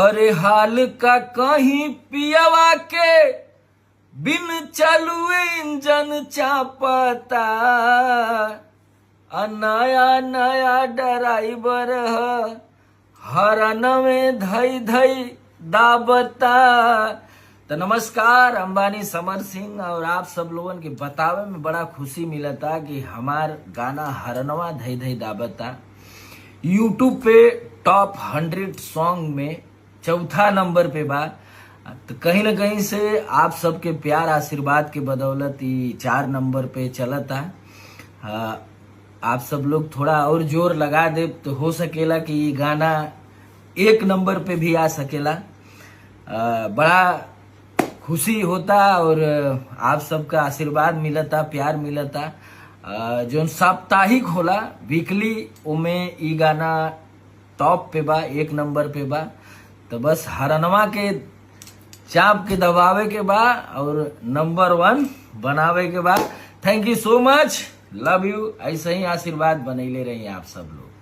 अरे हाल का कहीं पियवा के बिन चलुए इंजन चापता नया नया ड्राइवर हरन में धई धई दाबता। तो नमस्कार, अंबानी समर सिंह और आप सब लोगन के बतावे में बड़ा खुशी मिलता कि हमार गाना हरनवा धई धई दाबता यूट्यूब पे टॉप 100 सॉन्ग में चौथा नंबर पे बा। तो कहीं न कहीं से आप सबके प्यार आशीर्वाद के बदौलत ही 4 नंबर पे चलता। आप सब लोग थोड़ा और जोर लगा दे तो हो सकेला कि ये गाना 1 नंबर पे भी आ सकेला। बड़ा खुशी होता और आप सबका आशीर्वाद मिलता, प्यार मिलता। जो साप्ताहिक होला वीकली उमें ई गाना टॉप पे बा, 1 नंबर पे बा। तो बस हरनवा के चाप के दबावे के बा और नंबर 1 बनावे के बा। Thank you so much, love you. ऐसे ही आशीर्वाद बनैले रही आप सब लोग।